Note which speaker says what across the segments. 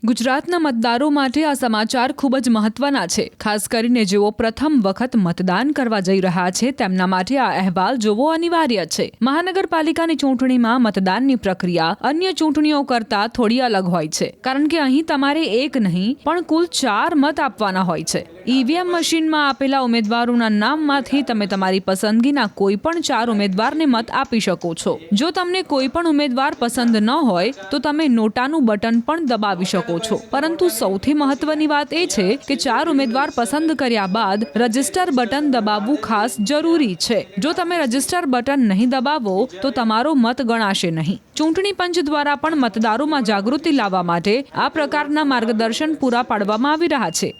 Speaker 1: ગુજરાતના મતદારો માટે આ સમાચાર ખૂબ જ મહત્વના છે। ખાસ કરીને જેઓ પ્રથમ વખત મતદાન કરવા જઈ રહ્યા છે તેમના માટે આ અહેવાલ જોવો અનિવાર્ય છે। મહાનગરપાલિકાની ચૂંટણીમાં મતદાનની પ્રક્રિયા અન્ય ચૂંટણીઓ કરતા થોડી અલગ હોય છે, કારણ કે અહીં તમારે એક નહીં પણ કુલ 4 મત આપવાના હોય છે। ઈવીએમ મશીનમાં આપેલા ઉમેદવારોના નામમાંથી તમે તમારી પસંદગીના કોઈ પણ 4 ઉમેદવારને મત આપી શકો છો। જો તમને કોઈ પણ ઉમેદવાર પસંદ ન હોય તો તમે નોટાનું બટન પણ દબાવી શકો છો। પરંતુ સૌથી મહત્વની વાત એ છે કે 4 ઉમેદવાર પસંદ કર્યા બાદ રજિસ્ટર બટન દબાવવું ખાસ જરૂરી છે। જો તમે રજિસ્ટર બટન નહીં દબાવો તો તમારો મત ગણાશે નહીં। ચૂંટણી પંચ દ્વારા પણ મતદારોમાં જાગૃતિ લાવવા માટે આ પ્રકારના માર્ગદર્શન પૂરા પાડવામાં આવી રહ્યા છે।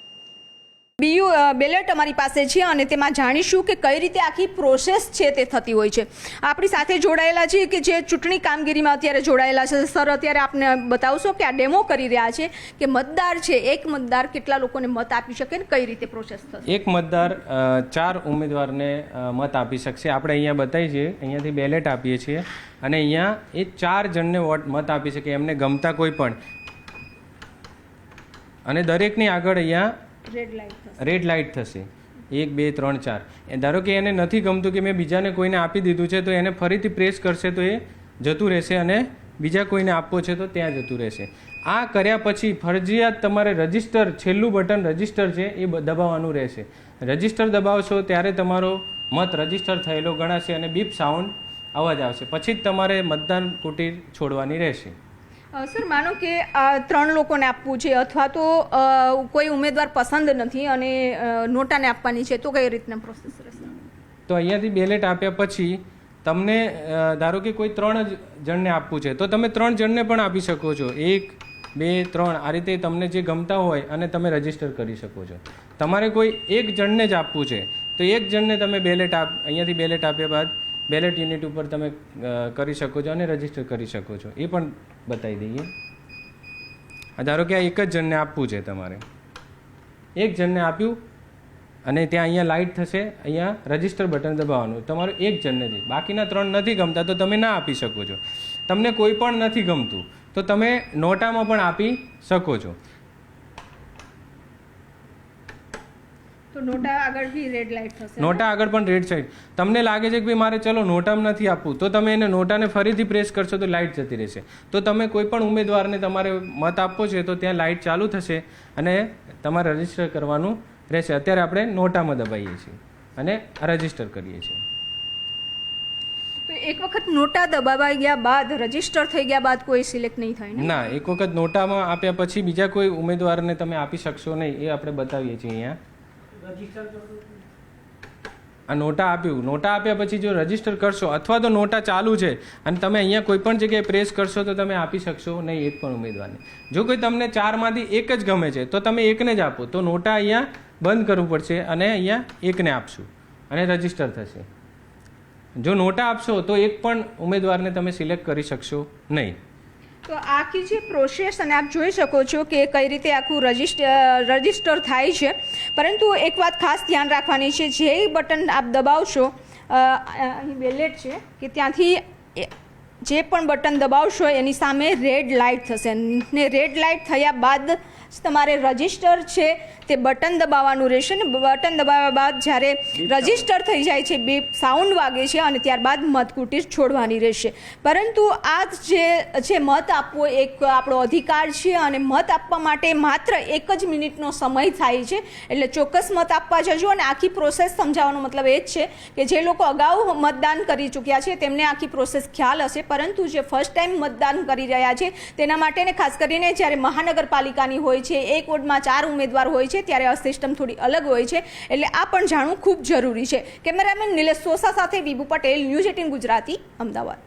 Speaker 2: બીયુ બેલેટ અમારી પાસે છે અને તેમાં જાણીશું કે કઈ રીતે આખી પ્રોસેસ છે તે થતી હોય છે। આપણી સાથે જોડાયેલા છે કે જે ચૂંટણી કામગીરીમાં અત્યારે જોડાયેલા છે। સર, અત્યારે આપને બતાવશો કે આ ડેમો કરી રહ્યા છે કે મતદાર છે, એક મતદાર કેટલા લોકોને મત આપી શકે ને કઈ રીતે પ્રોસેસ થશે?
Speaker 3: એક મતદાર 4 ઉમેદવારને મત આપી શકશે। આપણે અહીંયા બતાવીએ છીએ, અહીંયાથી બેલેટ આપીએ છીએ અને અહીંયા એ 4 જણને મત આપી શકે, એમને ગમતા કોઈ પણ। અને દરેકની આગળ અહીંયા રેડ લાઇટ થશે 1 2 3 4। ધારો કે એને નથી ગમતું કે મેં બીજાને કોઈને આપી દીધું છે તો એને ફરીથી પ્રેસ કરશે તો એ જતું રહેશે અને બીજા કોઈને આપવો છે તો ત્યાં જતું રહેશે। આ કર્યા પછી ફરજિયાત તમારે રજિસ્ટર, છેલ્લું બટન રજિસ્ટર છે એ દબાવવાનું રહેશે। રજિસ્ટર દબાવશો ત્યારે તમારો મત રજિસ્ટર થયેલો ગણાશે અને બીપ સાઉન્ડ અવાજ આવશે, પછી જ તમારે મતદાન કુટીર છોડવાની રહેશે।
Speaker 2: સર, માનો કે 3 લોકોને આપવું છે અથવા તો કોઈ ઉમેદવાર પસંદ નથી અને નોટાને આપવાની છે તો કઈ રીતના પ્રોસેસ રહેશે?
Speaker 3: તો અહીંયાથી બેલેટ આપ્યા પછી તમને ધારો કે કોઈ 3 જણને આપવું છે તો તમે 3 જણને પણ આપી શકો છો। 1 2 3 આ રીતે તમને જે ગમતા હોય અને તમે રજિસ્ટર કરી શકો છો। તમારે કોઈ એક જણને જ આપવું છે તો એક જણને તમે બેલેટ અહીંયાથી બેલેટ આપ્યા બાદ બેલેટ યુનિટ ઉપર તમે કરી શકો છો અને રજિસ્ટર કરી શકો છો। એ પણ બતાવી દઈએ। ધારો કે આ એક જ જણને આપવું છે, તમારે એક જણને આપ્યું અને ત્યાં અહીંયા લાઇટ થશે, અહીંયા રજિસ્ટર બટન દબાવવાનું, તમારું એક જણને જ। બાકીના 3 નથી ગમતા તો તમે ના આપી શકો છો। તમને કોઈ પણ નથી ગમતું તો તમે નોટામાં પણ આપી શકો છો।
Speaker 2: તો નોટા આગળ બી રેડ લાઇટ થશે?
Speaker 3: નોટા આગળ પણ રેડ સાઇડ। તમને લાગે છે કે ભાઈ મારે ચલો નોટામાં નથી આપવું તો તમે એને નોટાને ફરીથી પ્રેસ કરશો તો લાઇટ જતી રહેશે। તો તમે કોઈ પણ ઉમેદવારને તમારે મત આપવો છે તો ત્યાં લાઇટ ચાલુ થશે અને તમારે રજિસ્ટર કરવાનું રહેશે। અત્યારે આપણે નોટામાં દબાવીએ છીએ અને રજિસ્ટર કરીએ છીએ।
Speaker 2: એક વખત નોટા દબાવાઈ ગયા બાદ, રજિસ્ટર થઈ ગયા બાદ કોઈ સિલેક્ટ નહીં થાય ને?
Speaker 3: ના, એક વખત નોટામાં આપ્યા પછી બીજા કોઈ ઉમેદવારને તમે આપી શકશો નહીં, એ આપણે બતાવીએ છીએ અહીંયા। આ નોટા આપ્યું, નોટા આપ્યા પછી જો રજિસ્ટર કરશો અથવા તો નોટા ચાલુ છે અને તમે અહીંયા કોઈ પણ જગ્યાએ પ્રેસ કરશો તો તમે આપી શકશો નહીં એક પણ ઉમેદવારને। જો કોઈ તમને 4માંથી એક જ ગમે છે તો તમે એકને જ આપો, તો નોટા અહીંયા બંધ કરવું પડશે અને અહીંયા એકને આપશું અને રજિસ્ટર થશે। જો નોટા આપશો તો એક પણ ઉમેદવારને તમે સિલેક્ટ કરી શકશો નહીં।
Speaker 2: તો આખી જે પ્રોસેસ અને આપ જોઈ શકો છો કે કઈ રીતે આખું રજિસ્ટર થાય છે। પરંતુ એક વાત ખાસ ધ્યાન રાખવાની છે, જે બટન આપ દબાવશો, અહીં બેલેટ છે કે ત્યાંથી જે પણ બટન દબાવશો એની સામે રેડ લાઇટ થશે ને રેડ લાઇટ થયા બાદ તમારે રજિસ્ટર છે તે બટન દબાવવાનું રહેશે ને બટન દબાવ્યા બાદ જ્યારે રજિસ્ટર થઈ જાય છે બીપ સાઉન્ડ વાગે છે અને ત્યારબાદ મતકુટીર છોડવાની રહેશે। પરંતુ આ જે છે મત આપવો એક આપણો અધિકાર છે અને મત આપવા માટે માત્ર 1 જ મિનિટનો સમય થાય છે, એટલે ચોક્કસ મત આપવા જજો। અને આખી પ્રોસેસ સમજાવવાનો મતલબ એ જ છે કે જે લોકો અગાઉ મતદાન કરી ચૂક્યા છે તેમને આખી પ્રોસેસ ખ્યાલ હશે, પરંતુ જે ફર્સ્ટ ટાઈમ મતદાન કરી રહ્યા છે તેના માટે ખાસ કરીને જ્યારે મહાનગરપાલિકાની હોય છે, એક વોર્ડમાં 4 ઉમેદવાર હોય છે ત્યારે આ સિસ્ટમ થોડી અલગ હોય છે, એટલે આ પણ જાણવું ખૂબ જરૂરી છે। કેમેરામેન નિલેશ સોસા સાથે વિભુ પટેલ, ન્યૂઝ 18 ગુજરાતી, અમદાવાદ।